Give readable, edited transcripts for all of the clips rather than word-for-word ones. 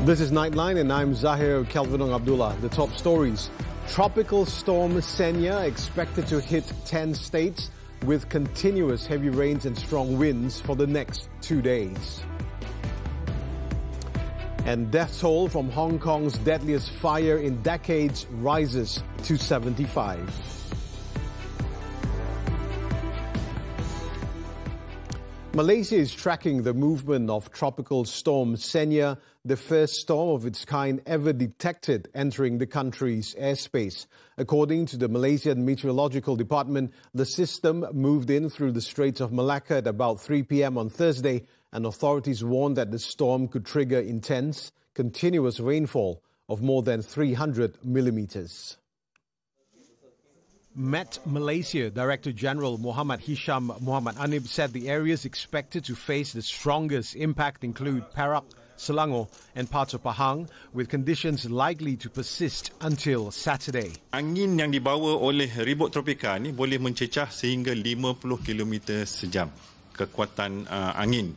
This is Nightline and I'm Zahir, Kelvin and Abdullah. The top stories. Tropical storm Senya expected to hit 10 states with continuous heavy rains and strong winds for the next 2 days. And death toll from Hong Kong's deadliest fire in decades rises to 75. Malaysia is tracking the movement of tropical storm Senya, the first storm of its kind ever detected entering the country's airspace. According to the Malaysian Meteorological Department, the system moved in through the Straits of Malacca at about 3 p.m. on Thursday, and authorities warned that the storm could trigger intense, continuous rainfall of more than 300 millimeters. Met Malaysia Director General Muhammad Hisham Muhammad Anib said the areas expected to face the strongest impact include Perak, Selangor and parts of Pahang, with conditions likely to persist until Saturday. Angin yang dibawa oleh ribut tropika ni boleh mencecah sehingga 50 km sejam. Kekuatan angin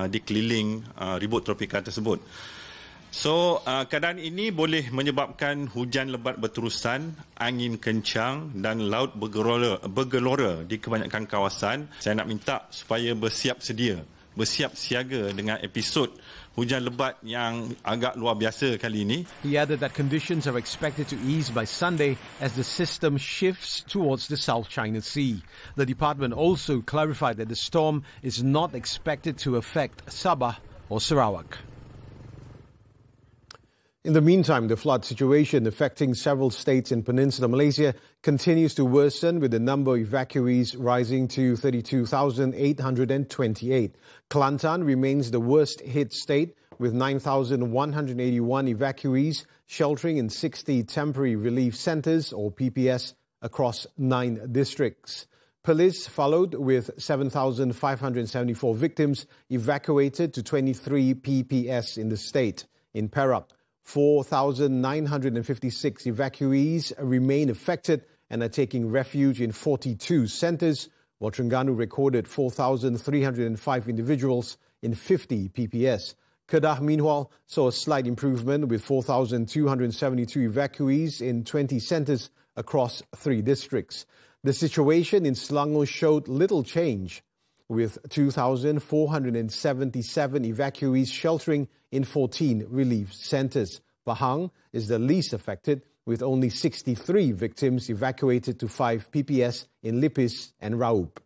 di keliling ribut tropika tersebut. So, keadaan ini boleh menyebabkan hujan lebat berterusan, angin kencang dan laut bergelora di kebanyakan kawasan. Saya nak minta supaya bersiap siaga dengan episod hujan lebat yang agak luar biasa kali ini. He added that conditions are expected to ease by Sunday as the system shifts towards the South China Sea. The department also clarified that the storm is not expected to affect Sabah or Sarawak. In the meantime, the flood situation affecting several states in Peninsular Malaysia continues to worsen, with the number of evacuees rising to 32,828. Kelantan remains the worst hit state, with 9,181 evacuees sheltering in 60 temporary relief centres or PPS across 9 districts. Perlis followed with 7,574 victims evacuated to 23 PPS in the state. In Perak, 4,956 evacuees remain affected and are taking refuge in 42 centres, while Terengganu recorded 4,305 individuals in 50 PPS. Kedah, meanwhile, saw a slight improvement with 4,272 evacuees in 20 centres across 3 districts. The situation in Selangor showed little change, with 2,477 evacuees sheltering in 14 relief centres. Pahang is the least affected, with only 63 victims evacuated to 5 PPS in Lipis and Raup.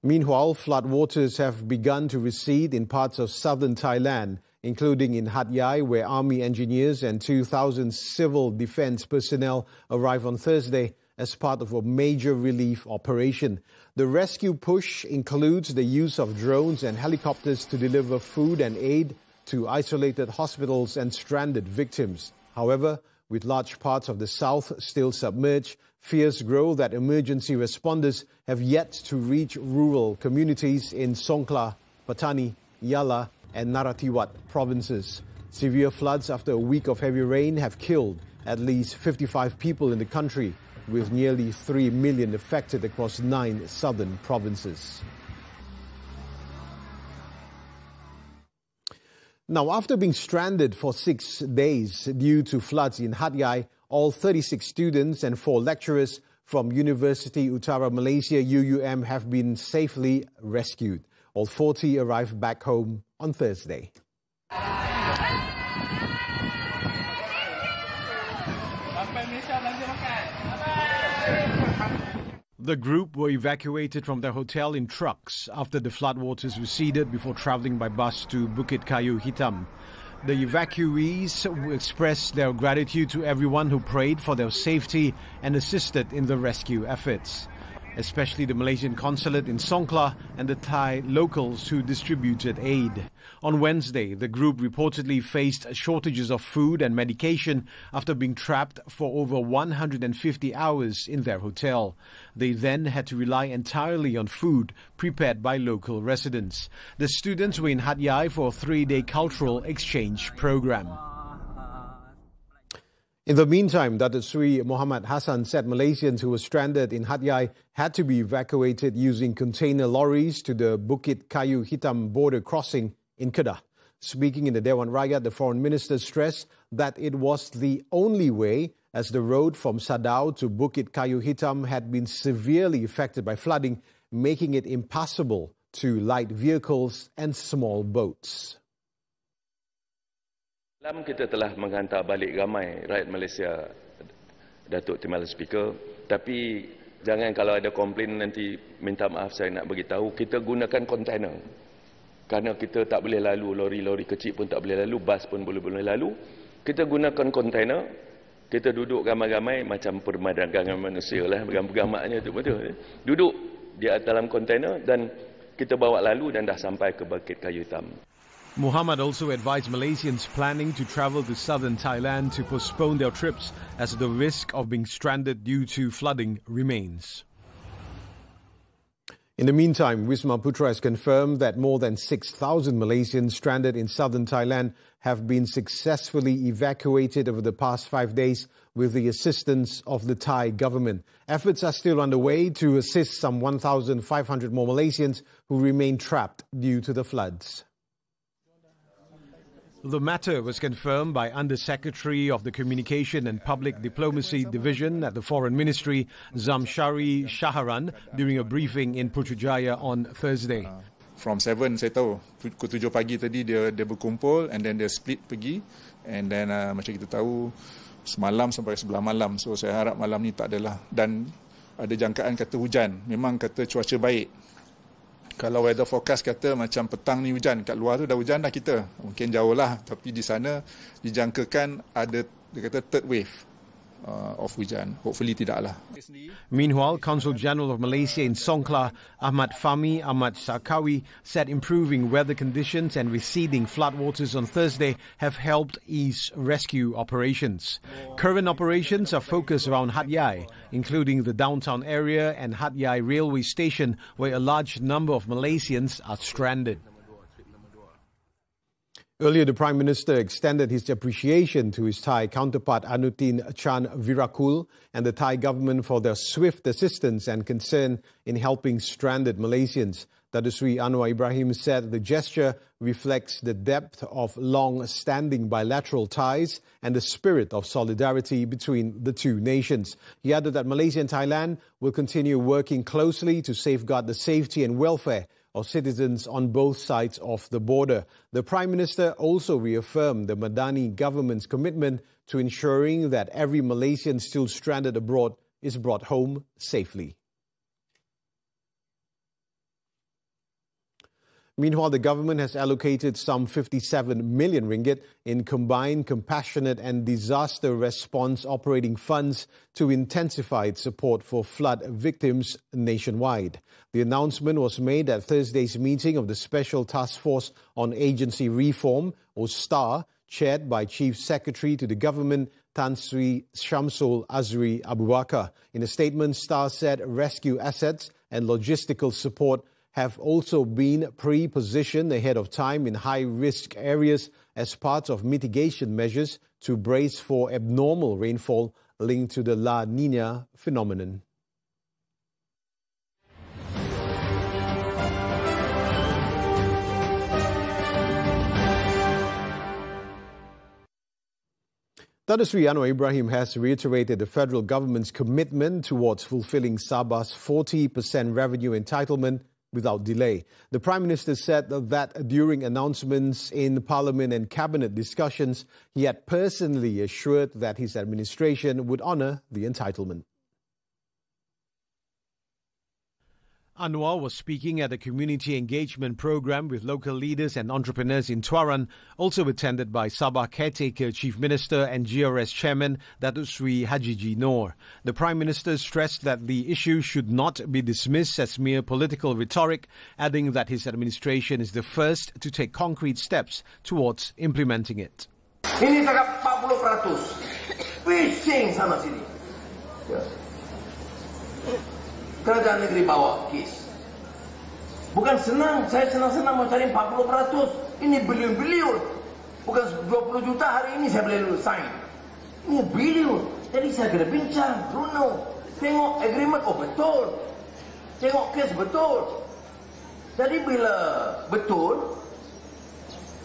Meanwhile, floodwaters have begun to recede in parts of southern Thailand, including in Hatyai, where army engineers and 2,000 civil defence personnel arrived on Thursday as part of a major relief operation. The rescue push includes the use of drones and helicopters to deliver food and aid to isolated hospitals and stranded victims. However, with large parts of the south still submerged, fears grow that emergency responders have yet to reach rural communities in Songkhla, Patani, Yala and Narathiwat provinces. Severe floods after a week of heavy rain have killed at least 55 people in the country, with nearly 3 million affected across 9 southern provinces. Now, after being stranded for 6 days due to floods in Hatyai, all 36 students and 4 lecturers from University Utara Malaysia UUM have been safely rescued. All 40 arrived back home on Thursday. The group were evacuated from their hotel in trucks after the floodwaters receded before travelling by bus to Bukit Kayu Hitam. The evacuees expressed their gratitude to everyone who prayed for their safety and assisted in the rescue efforts, especially the Malaysian consulate in Songkhla and the Thai locals who distributed aid. On Wednesday, the group reportedly faced shortages of food and medication after being trapped for over 150 hours in their hotel. They then had to rely entirely on food prepared by local residents. The students were in Hatyai for a 3-day cultural exchange program. In the meantime, Datuk Sri Muhammad Hassan said Malaysians who were stranded in Hatyai had to be evacuated using container lorries to the Bukit Kayu Hitam border crossing in Kedah. Speaking in the Dewan Rakyat, the Foreign Minister stressed that it was the only way, as the road from Sadao to Bukit Kayu Hitam had been severely affected by flooding, making it impassable to light vehicles and small boats. Kita telah menghantar balik ramai rakyat Malaysia, Datuk Timbalan Speaker. Tapi jangan kalau ada komplain nanti minta maaf, saya nak beritahu kita gunakan kontainer. Kerana kita tak boleh lalu, lori-lori kecil pun tak boleh lalu, bas pun boleh lalu. Kita gunakan kontainer, kita duduk ramai-ramai macam perdagangan manusia lah, bergamak-gamaknya tu betul. Duduk di dalam kontainer dan kita bawa lalu dan dah sampai ke Bukit Kayu Hitam. Muhammad also advised Malaysians planning to travel to southern Thailand to postpone their trips as the risk of being stranded due to flooding remains. In the meantime, Wisma Putra has confirmed that more than 6,000 Malaysians stranded in southern Thailand have been successfully evacuated over the past 5 days with the assistance of the Thai government. Efforts are still underway to assist some 1,500 more Malaysians who remain trapped due to the floods. The matter was confirmed by Under-Secretary of the Communication and Public Diplomacy Division at the Foreign Ministry, Zamshari Shaharan, during a briefing in Putrajaya on Thursday. From 7 saya tahu, pukul 7 pagi tadi dia berkumpul and then dia split pergi and then macam kita tahu semalam sampai 11 malam. So saya harap malam ni tak adalah, dan ada jangkaan kata hujan. Memang kata cuaca baik. Kalau weather forecast kata macam petang ni hujan, kat luar tu dah hujan dah kita. Mungkin jauh lah, tapi di sana dijangkakan ada, dia kata third wave of hujan. Hopefully tidaklah. Meanwhile, Consul General of Malaysia in Songkhla, Ahmad Fahmi Ahmad Sarkawi, said improving weather conditions and receding floodwaters on Thursday have helped ease rescue operations. Current operations are focused around Hatyai, including the downtown area and Hatyai railway station, where a large number of Malaysians are stranded. Earlier, the Prime Minister extended his appreciation to his Thai counterpart Anutin Chan Virakul and the Thai government for their swift assistance and concern in helping stranded Malaysians. Datuk Sri Anwar Ibrahim said the gesture reflects the depth of long-standing bilateral ties and the spirit of solidarity between the two nations. He added that Malaysia and Thailand will continue working closely to safeguard the safety and welfare of citizens on both sides of the border. The Prime Minister also reaffirmed the Madani government's commitment to ensuring that every Malaysian still stranded abroad is brought home safely. Meanwhile, the government has allocated some 57 million ringgit in combined compassionate and disaster response operating funds to intensify its support for flood victims nationwide. The announcement was made at Thursday's meeting of the Special Task Force on Agency Reform, or STAR, chaired by Chief Secretary to the government, Tan Sri Shamsul Azri Abu Bakar. In a statement, STAR said rescue assets and logistical support have also been pre-positioned ahead of time in high-risk areas as part of mitigation measures to brace for abnormal rainfall linked to the La Niña phenomenon. Datuk Sri Anwar Ibrahim has reiterated the federal government's commitment towards fulfilling Sabah's 40% revenue entitlement without delay. The Prime Minister said that during announcements in Parliament and Cabinet discussions, he had personally assured that his administration would honour the entitlement. Anwar was speaking at a community engagement program with local leaders and entrepreneurs in Tuaran, also attended by Sabah Caretaker Chief Minister and GRS Chairman Datuk Sri Haji Noor. The Prime Minister stressed that the issue should not be dismissed as mere political rhetoric, adding that his administration is the first to take concrete steps towards implementing it. Ini cakap 40%. Fishing sana sini. Kerajaan negeri bawa kes. Bukan senang, saya senang-senang mau cari 40%. Ini bilion-bilion. Bukan 20 juta hari ini saya boleh lulus sign. Ini bilion. Jadi saya kena bincang, Bruno. Tengok agreement, oh betul. Tengok kes betul. Jadi bila betul,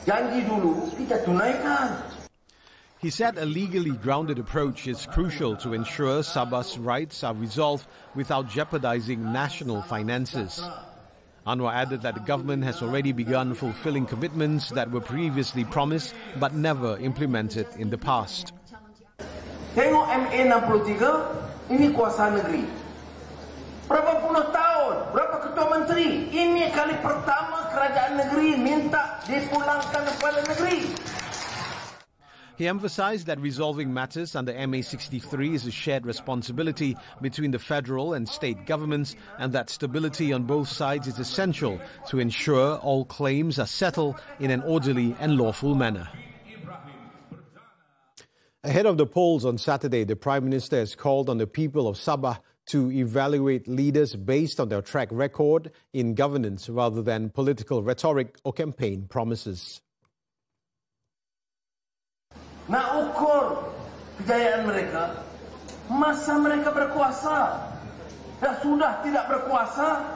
janji dulu kita tunaikan. He said a legally grounded approach is crucial to ensure Sabah's rights are resolved without jeopardizing national finances. Anwar added that the government has already begun fulfilling commitments that were previously promised but never implemented in the past. Tengok MA 63, ini kuasa negeri. Berapa puluh tahun, berapa ketua menteri, ini kali pertama kerajaan negeri minta dipulangkan kepada negeri. He emphasized that resolving matters under MA 63 is a shared responsibility between the federal and state governments, and that stability on both sides is essential to ensure all claims are settled in an orderly and lawful manner. Ahead of the polls on Saturday, the Prime Minister has called on the people of Sabah to evaluate leaders based on their track record in governance rather than political rhetoric or campaign promises. Nak ukur kejayaan mereka masa mereka berkuasa. Dan sudah tidak berkuasa,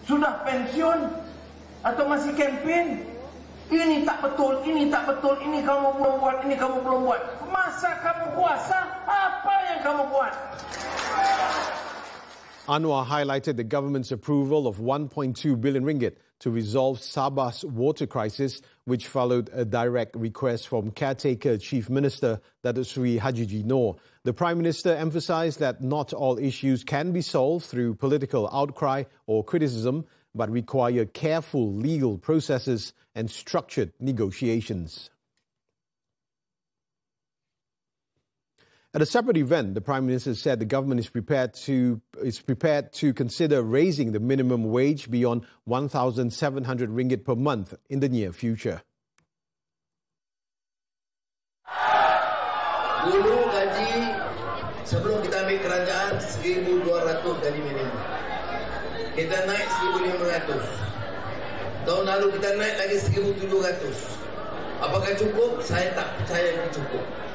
sudah pensiun atau masih kempen, ini tak betul, ini tak betul, ini kamu belum buat, ini kamu belum buat. Masa kamu kuasa, apa yang kamu buat? Anwar highlighted the government's approval of 1.2 billion ringgit to resolve Sabah's water crisis, which followed a direct request from caretaker Chief Minister Datuk Seri Haji Noor. The Prime Minister emphasized that not all issues can be solved through political outcry or criticism, but require careful legal processes and structured negotiations. At a separate event, the Prime Minister said the government is prepared to consider raising the minimum wage beyond 1,700 ringgit per month in the near future. Dulu gaji sebelum kita ambil kerajaan 1,200 gaji minimum. Kita naik 1,500. Tahun lalu kita naik lagi 1,700. Apakah cukup? Saya tak percaya itu cukup.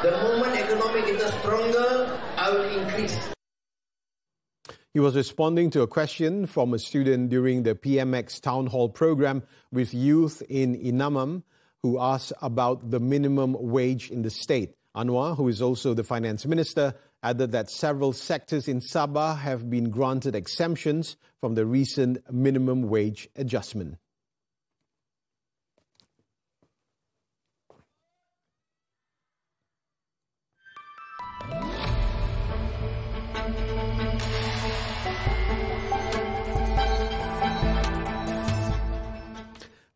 The moment economy is stronger, I will increase. He was responding to a question from a student during the PMX Town Hall program with youth in Inamam who asked about the minimum wage in the state. Anwar, who is also the finance minister, added that several sectors in Sabah have been granted exemptions from the recent minimum wage adjustment.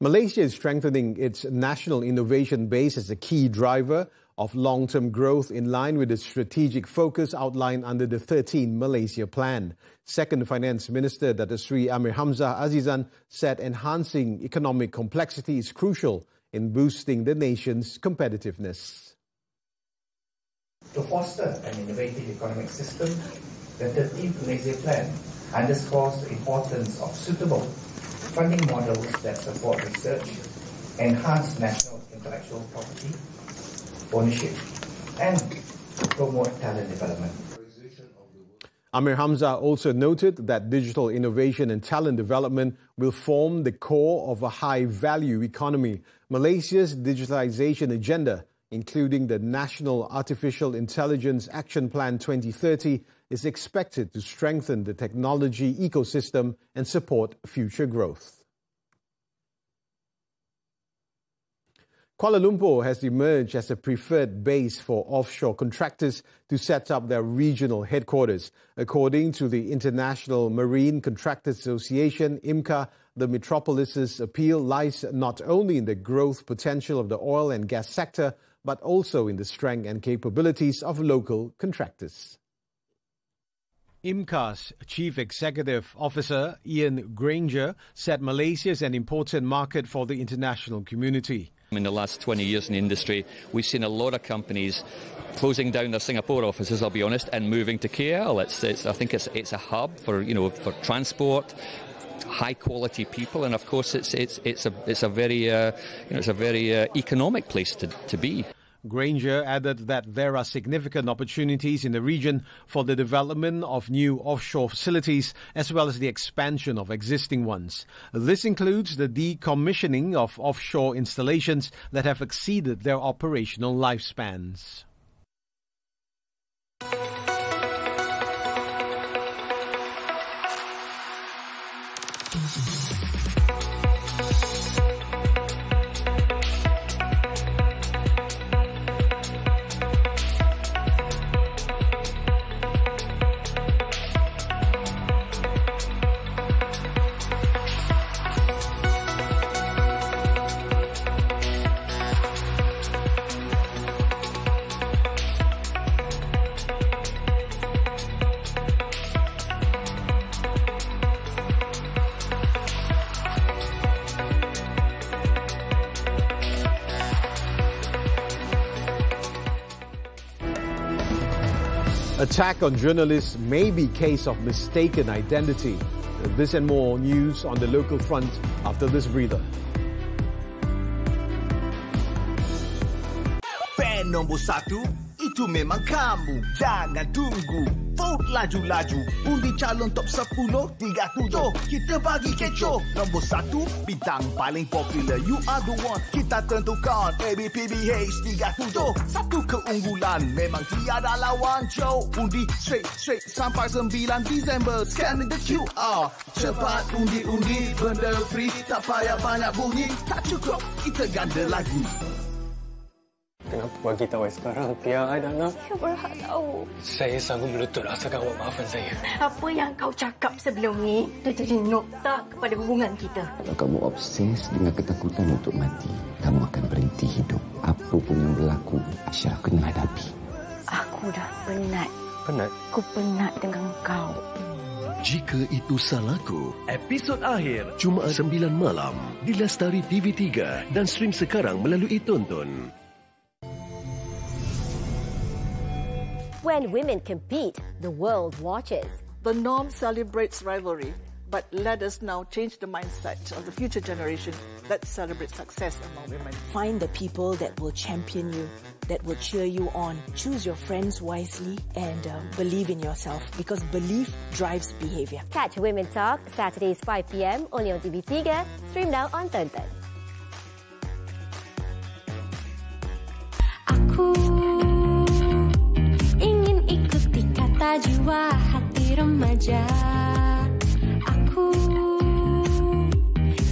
Malaysia is strengthening its national innovation base as a key driver of long-term growth in line with the strategic focus outlined under the 13 Malaysia Plan. Second Finance Minister Datuk Seri Amir Hamzah Azizan said enhancing economic complexity is crucial in boosting the nation's competitiveness. To foster an innovative economic system, the 13th Malaysia Plan underscores the importance of suitable funding models that support research, enhance national intellectual property, ownership, and promote talent development. Amir Hamzah also noted that digital innovation and talent development will form the core of a high-value economy. Malaysia's digitalization agenda, including the National Artificial Intelligence Action Plan 2030, is expected to strengthen the technology ecosystem and support future growth. Kuala Lumpur has emerged as a preferred base for offshore contractors to set up their regional headquarters. According to the International Marine Contractors Association, IMCA, the metropolis's appeal lies not only in the growth potential of the oil and gas sector, but also in the strength and capabilities of local contractors. IMCA's Chief Executive Officer Ian Granger said Malaysia is an important market for the international community. In the last 20 years in the industry, we've seen a lot of companies closing down their Singapore offices, I'll be honest, and moving to KL. I think it's a hub for transport, high quality people, and of course it's a very economic place to be. Granger added that there are significant opportunities in the region for the development of new offshore facilities as well as the expansion of existing ones. This includes the decommissioning of offshore installations that have exceeded their operational lifespans. Attack on journalists may be case of mistaken identity. This and more news on the local front after this breather. Fan nombor 1, itu memang kamu. Jangan tunggu. Vote laju-laju. Undi calon top 10, 37. Kita bagi kecoh. Nombor 1, bintang paling popular. You are the one. Kita tentukan. ABPBH 37. Satu keunggulan. Memang tiada lawan. Joe. Undi straight sampai 9 Disember. Scan the QR. Cepat undi-undi. Benda free. Tak payah banyak bunyi. Tak cukup. Kita ganda lagi. Kenapa bagi tahu sekarang, Pia adalah? Saya berhak tahu. Saya sanggup berlutut rasakan awak maafkan saya. Apa yang kau cakap sebelum ni dah jadi nokta kepada hubungan kita. Kalau kamu obses dengan ketakutan untuk mati, kamu akan berhenti hidup. Apa pun yang berlaku, Aisyah kena hadapi. Aku dah penat. Penat? Aku penat dengan kau. Jika Itu Salahku, episod akhir Jumaat 9 malam di Lestari TV3 dan stream sekarang melalui Tonton. When women compete, the world watches. The norm celebrates rivalry, but let us now change the mindset of the future generation. Let's celebrate success among women. Find the people that will champion you, that will cheer you on. Choose your friends wisely and believe in yourself, because belief drives behavior. Catch Women Talk Saturdays 5 p.m. only on TV3. Stream now on Tonton. Aku ingin ikuti kata jiwa hati remaja. Aku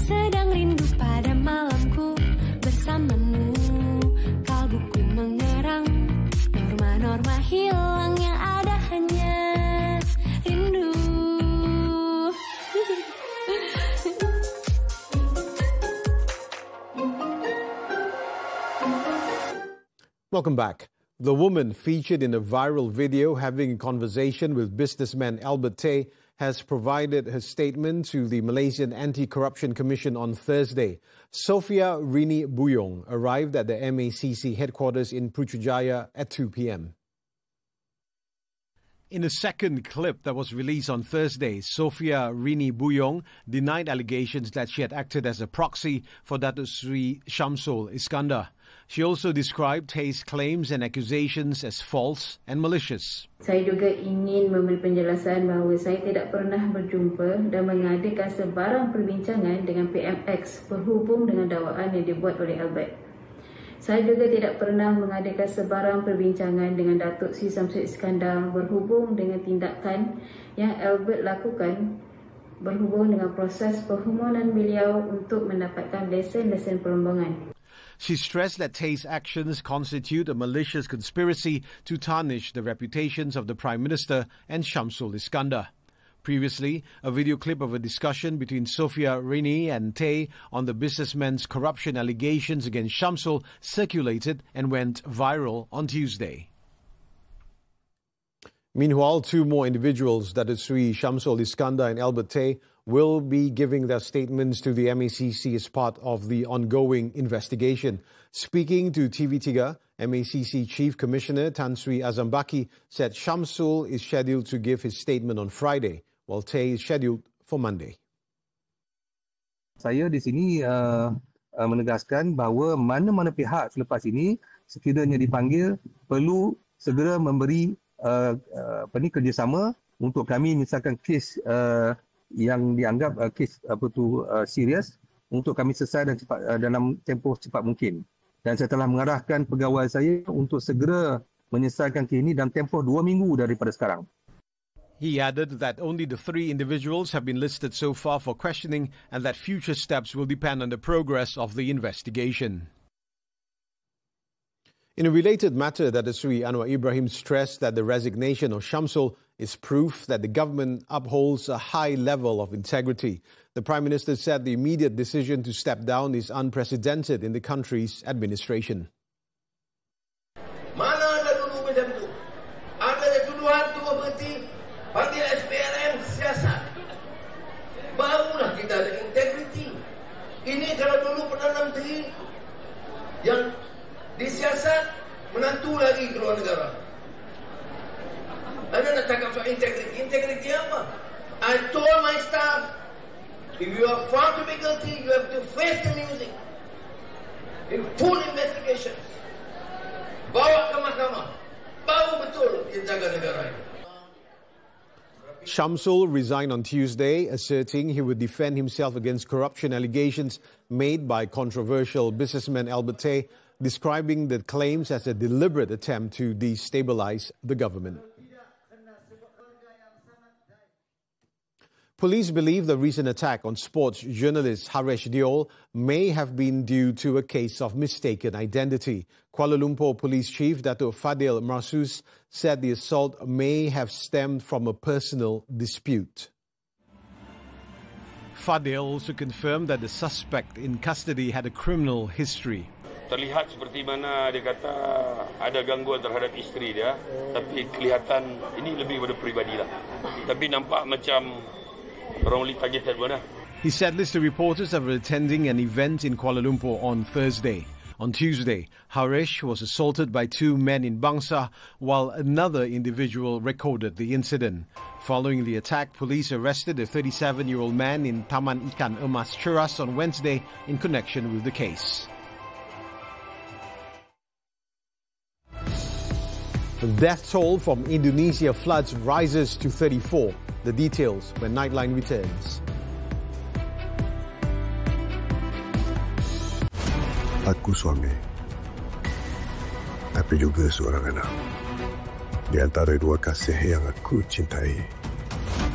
sedang rindu pada malamku bersamamu. Kalbuku mengerang, norma-norma hilang, yang ada hanya rindu. Welcome back. The woman featured in a viral video having a conversation with businessman Albert Tay has provided her statement to the Malaysian Anti-Corruption Commission on Thursday. Sophia Rini Buyong arrived at the MACC headquarters in Putrajaya at 2 p.m. In a second clip that was released on Thursday, Sophia Rini Buyong denied allegations that she had acted as a proxy for Datuk Sri Shamsul Iskandar. She also described Tay's claims and accusations as false and malicious. Saya juga ingin memberi penjelasan bahawa saya tidak pernah berjumpa dan mengadakan sebarang perbincangan dengan PMX berhubung dengan dakwaan yang dibuat oleh Albert. Saya juga tidak pernah mengadakan sebarang perbincangan dengan Datuk Sri Shamsul Iskandar berhubung dengan tindakan yang Albert lakukan berhubung dengan proses permohonan beliau untuk mendapatkan lesen-lesen perombangan. She stressed that Tay's actions constitute a malicious conspiracy to tarnish the reputations of the Prime Minister and Shamsul Iskandar. Previously, a video clip of a discussion between Sophia Rini and Tay on the businessman's corruption allegations against Shamsul circulated and went viral on Tuesday. Meanwhile, two more individuals, that is Sri Shamsul Iskandar and Albert Tay, will be giving their statements to the MACC as part of the ongoing investigation. Speaking to TV3, MACC Chief Commissioner Tan Sri Azambaki said Shamsul is scheduled to give his statement on Friday, while Tay is scheduled for Monday. Saya di sini menegaskan bahawa mana-mana pihak selepas ini sekiranya dipanggil perlu segera memberi kerjasama untuk kami misalkan kes yang dianggap kes serius untuk kami selesai dan cepat, dalam tempoh cepat mungkin. Dan saya telah mengarahkan pegawai saya untuk segera menyelesaikan kes ini dalam tempoh 2 minggu daripada sekarang. He added that only the 3 individuals have been listed so far for questioning and that future steps will depend on the progress of the investigation. In a related matter, Datuk Anwar Ibrahim stressed that the resignation of Shamsul is proof that the government upholds a high level of integrity. The Prime Minister said the immediate decision to step down is unprecedented in the country's administration. Mana ada dulu macam tu? Ada tuduhan tu berhenti panggil SPRM siasat. Barulah kita ada integriti. Ini kalau dulu Perdana Menteri yang disiasat menantu lagi keluar negara. Anda nak cakap soal integriti? Integriti apa? I told my staff, if you are found to be guilty, you have to face the music. In full investigation. Bawa ke mahkamah. Baru betul dia jaga negara ini. Shamsul resigned on Tuesday, asserting he would defend himself against corruption allegations made by controversial businessman Albert Tay, describing the claims as a deliberate attempt to destabilize the government. Police believe the recent attack on sports journalist Haresh Diol may have been due to a case of mistaken identity. Kuala Lumpur Police Chief Dato' Fadil Marsus said the assault may have stemmed from a personal dispute. Fadil also confirmed that the suspect in custody had a criminal history. Terlihat seperti mana dia kata ada gangguan terhadap isteri dia, tapi kelihatan ini lebih pada peribadi lah. Tapi nampak macam orang boleh targeted pun lah. He said this to reporters after attending an event in Kuala Lumpur on Thursday. On Tuesday, Haresh was assaulted by 2 men in Bangsa, while another individual recorded the incident. Following the attack, police arrested a 37-year-old man in Taman Ikan Emas Cheras on Wednesday in connection with the case. The death toll from Indonesia floods rises to 34. The details when Nightline returns. Aku suami, tapi juga seorang anak. Di antara 2 kasih yang aku cintai,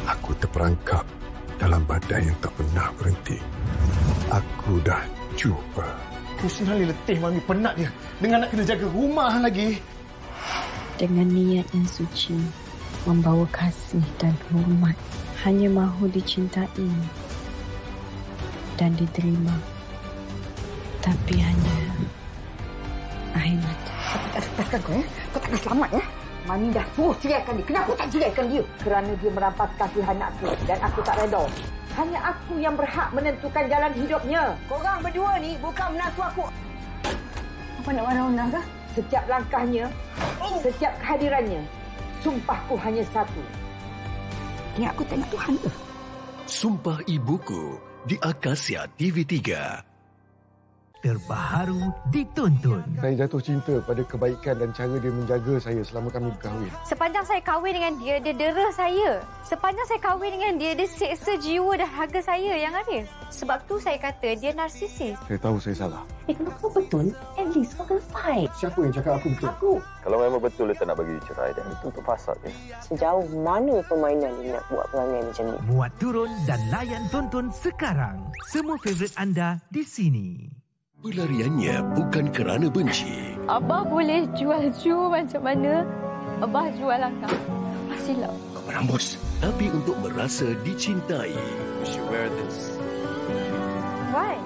aku terperangkap dalam badai yang tak pernah berhenti. Aku dah cuba. Aku sebenarnya letih, Mami. Penat dia. Dengan nak kena jaga rumah lagi. Dengan niat yang suci, membawa kasih dan hormat, hanya mahu dicintai dan diterima. Tapi hanya air mata. Aku tak lepaskan kau, ya. Kau takkan selamat, ya. Mami dah suruh ceraikan dia. Kenapa tak ceraikan dia? Kerana dia merampas kasih anakku dan aku tak redha. Hanya aku yang berhak menentukan jalan hidupnya. Korang berdua ni bukan menantu aku. Apa nak warna-warna kah? Setiap langkahnya, setiap kehadirannya, sumpahku hanya satu. Ni aku tengok Tuhan tu. Sumpah Ibuku di Akasia TV3. Terbaharu dituntun. Saya jatuh cinta pada kebaikan dan cara dia menjaga saya selama kami berkahwin. Sepanjang saya kahwin dengan dia, dia dera saya. Sepanjang saya kahwin dengan dia, dia seksa jiwa dan harga saya yang ada. Sebab tu saya kata dia narsisis. Saya tahu saya salah. Kalau kau betul, at least kau kena fight. Siapa yang cakap aku betul? Aku. Kalau memang betul dia tak nak bagi cerai, dan itu untuk fasad. Sejauh mana permainan dia nak buat perangai macam ni? Muat turun dan layan tonton sekarang. Semua favourite anda di sini. Pelariannya bukan kerana benci. Abah boleh jual Ju macam mana, Abah jual akak. Abah silap. Kau berambus. Tapi untuk merasa dicintai. You should wear this. Why?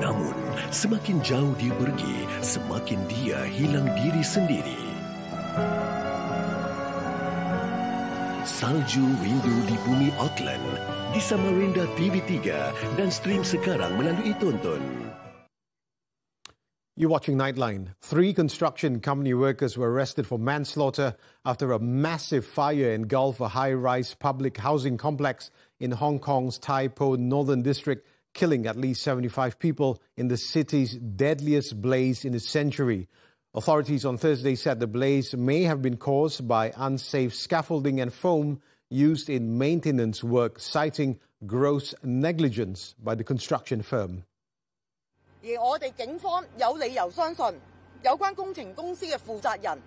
Namun, semakin jauh dia pergi, semakin dia hilang diri sendiri. Salju Rindu di Bumi Auckland di Samarinda TV3 dan stream sekarang melalui tonton. You're watching Nightline. 3 construction company workers were arrested for manslaughter after a massive fire engulfed a high-rise public housing complex in Hong Kong's Tai Po Northern District, killing at least 75 people in the city's deadliest blaze in a century. Authorities on Thursday said the blaze may have been caused by unsafe scaffolding and foam used in maintenance work, citing gross negligence by the construction firm. 而我哋警方有理由相信，有關工程公司嘅負責人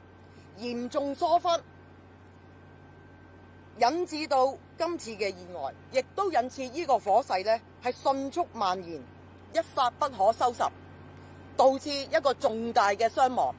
嚴重疏忽，引致到今次嘅意外，亦都引致呢個火勢呢係迅速蔓延，一發不可收拾，導致一個重大嘅傷亡。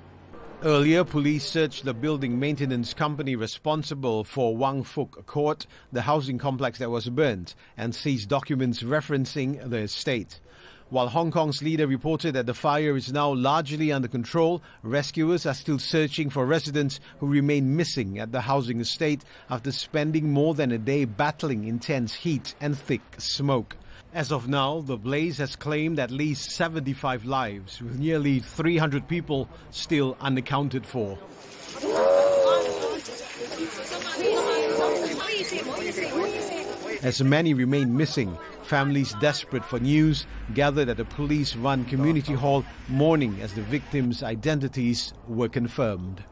Earlier, police searched the building maintenance company responsible for Wang Fuk Court, the housing complex that was burnt, and seized documents referencing the estate. While Hong Kong's leader reported that the fire is now largely under control, rescuers are still searching for residents who remain missing at the housing estate after spending more than a day battling intense heat and thick smoke. As of now, the blaze has claimed at least 75 lives, with nearly 300 people still unaccounted for. As many remain missing, families desperate for news gathered at a police-run community hall mourning as the victims' identities were confirmed.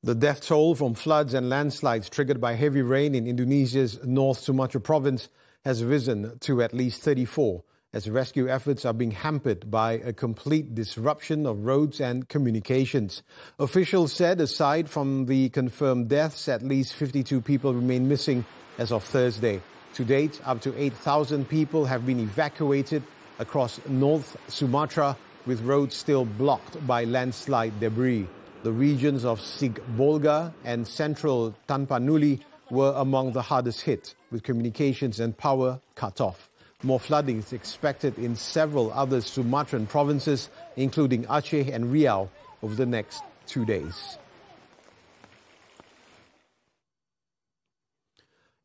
The death toll from floods and landslides triggered by heavy rain in Indonesia's North Sumatra province has risen to at least 34, as rescue efforts are being hampered by a complete disruption of roads and communications. Officials said aside from the confirmed deaths, at least 52 people remain missing as of Thursday. To date, up to 8,000 people have been evacuated across North Sumatra, with roads still blocked by landslide debris. The regions of Sigbolga and central Tanpanuli were among the hardest hit, with communications and power cut off. More flooding is expected in several other Sumatran provinces, including Aceh and Riau, over the next 2 days.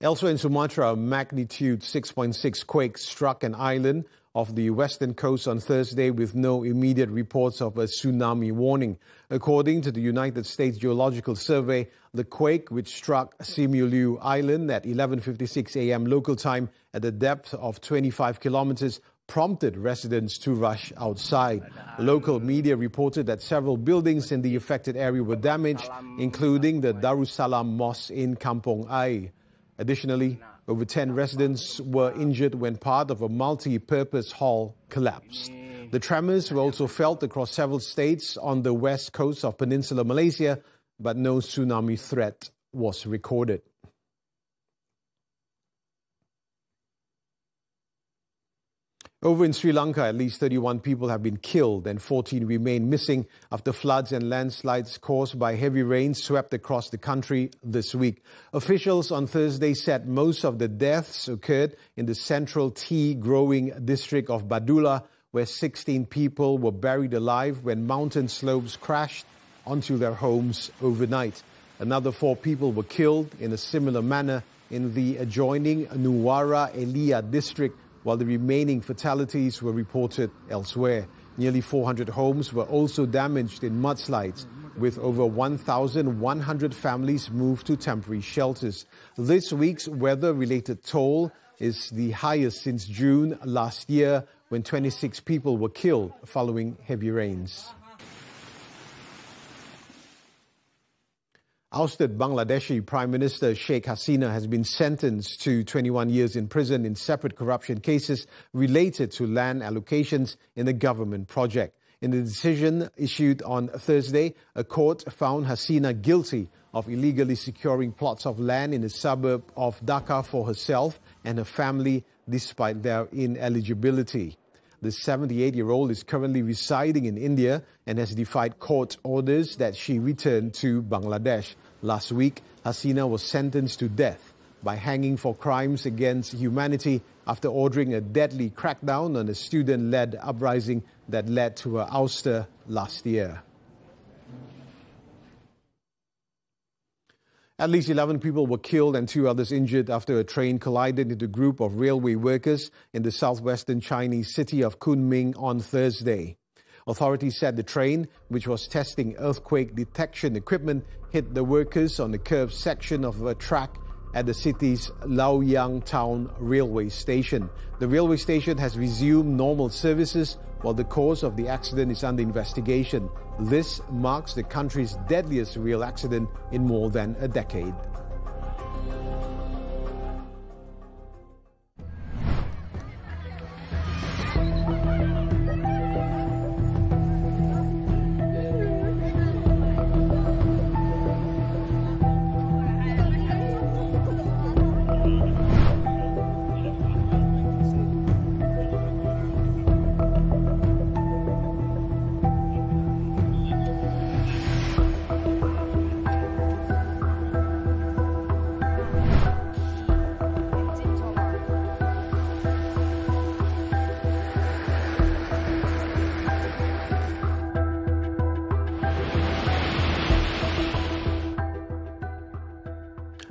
Elsewhere in Sumatra, a magnitude 6.6 quake struck an island off the western coast on Thursday with no immediate reports of a tsunami warning. According to the United States Geological Survey, the quake, which struck Simeulue Island at 11:56 a.m. local time at a depth of 25 kilometers, prompted residents to rush outside. Local media reported that several buildings in the affected area were damaged, including the Darussalam Mosque in Kampong Ai. Additionally, over 10 residents were injured when part of a multi-purpose hall collapsed. The tremors were also felt across several states on the west coast of Peninsular Malaysia, but no tsunami threat was recorded. Over in Sri Lanka, at least 31 people have been killed and 14 remain missing after floods and landslides caused by heavy rain swept across the country this week. Officials on Thursday said most of the deaths occurred in the central tea-growing district of Abdullah, where 16 people were buried alive when mountain slopes crashed onto their homes overnight. Another 4 people were killed in a similar manner in the adjoining Nuwara Elia district, while the remaining fatalities were reported elsewhere. Nearly 400 homes were also damaged in mudslides, with over 1,100 families moved to temporary shelters. This week's weather-related toll is the highest since June last year, when 26 people were killed following heavy rains. Ousted Bangladeshi Prime Minister Sheikh Hasina has been sentenced to 21 years in prison in separate corruption cases related to land allocations in the government project. In the decision issued on Thursday, a court found Hasina guilty of illegally securing plots of land in the suburb of Dhaka for herself and her family despite their ineligibility. The 78-year-old is currently residing in India and has defied court orders that she return to Bangladesh. Last week, Hasina was sentenced to death by hanging for crimes against humanity after ordering a deadly crackdown on a student-led uprising that led to her ouster last year. At least 11 people were killed and 2 others injured after a train collided into a group of railway workers in the southwestern Chinese city of Kunming on Thursday. Authorities said the train, which was testing earthquake detection equipment, hit the workers on the curved section of a track at the city's Laoyang Town railway station. The railway station has resumed normal services while the cause of the accident is under investigation. This marks the country's deadliest rail accident in more than a decade.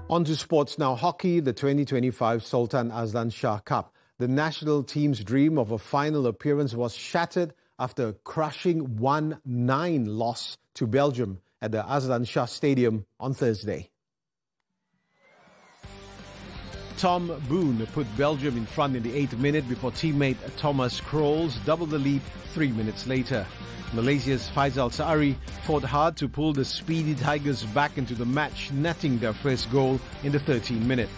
On to sports now. Hockey, the 2025 Sultan Azlan Shah Cup. The national team's dream of a final appearance was shattered after a crushing 1-9 loss to Belgium at the Azlan Shah Stadium on Thursday. Tom Boone put Belgium in front in the 8th minute before teammate Thomas Krols doubled the lead 3 minutes later. Malaysia's Faisal Sa'ari fought hard to pull the speedy Tigers back into the match, netting their first goal in the 13th minute.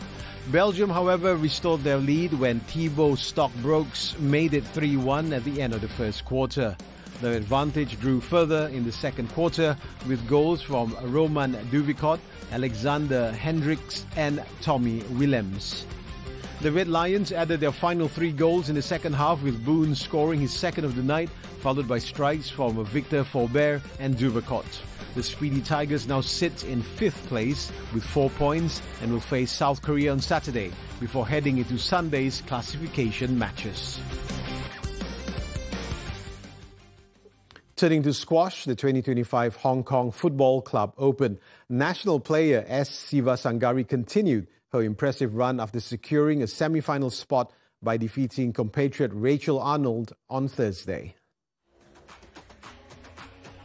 Belgium, however, restored their lead when Thibaut Stockbrooks made it 3-1 at the end of the first quarter. The advantage grew further in the second quarter with goals from Roman Duvicot, Alexander Hendricks and Tommy Willems. The Red Lions added their final 3 goals in the second half, with Boone scoring his second of the night, followed by strikes from Victor Faubert and Duvicot. The Speedy Tigers now sit in 5th place with 4 points and will face South Korea on Saturday before heading into Sunday's classification matches. Turning to squash, the 2025 Hong Kong Football Club Open. National player S. Sivasangari continued her impressive run after securing a semi-final spot by defeating compatriot Rachel Arnold on Thursday.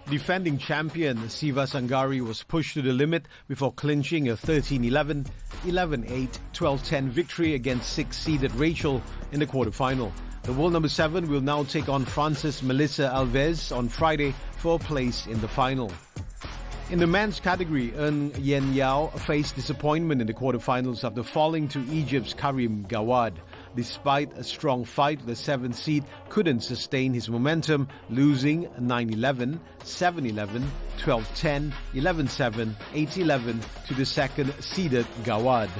Defending champion Sivasangari was pushed to the limit before clinching a 13-11, 11-8, 12-10 victory against 6th-seeded Rachel in the quarterfinal. The world number 7 will now take on France's Melissa Alves on Friday for a place in the final. In the men's category, Eun Yen Yao faced disappointment in the quarterfinals after falling to Egypt's Karim Gawad. Despite a strong fight, the 7th seed couldn't sustain his momentum, losing 9-11, 7-11, 12-10, 11-7, 8-11 to the 2nd-seeded Gawad.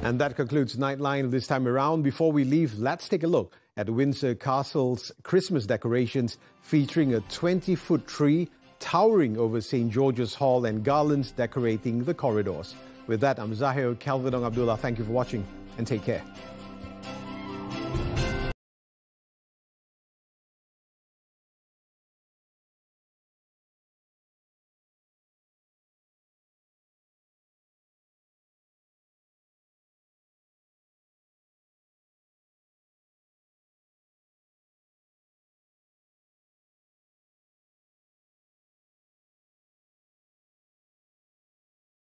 And that concludes Nightline this time around. Before we leave, let's take a look at Windsor Castle's Christmas decorations featuring a 20-foot tree towering over St. George's Hall and garlands decorating the corridors. With that, I'm Zahir, Kelvin and Abdullah. Thank you for watching and take care.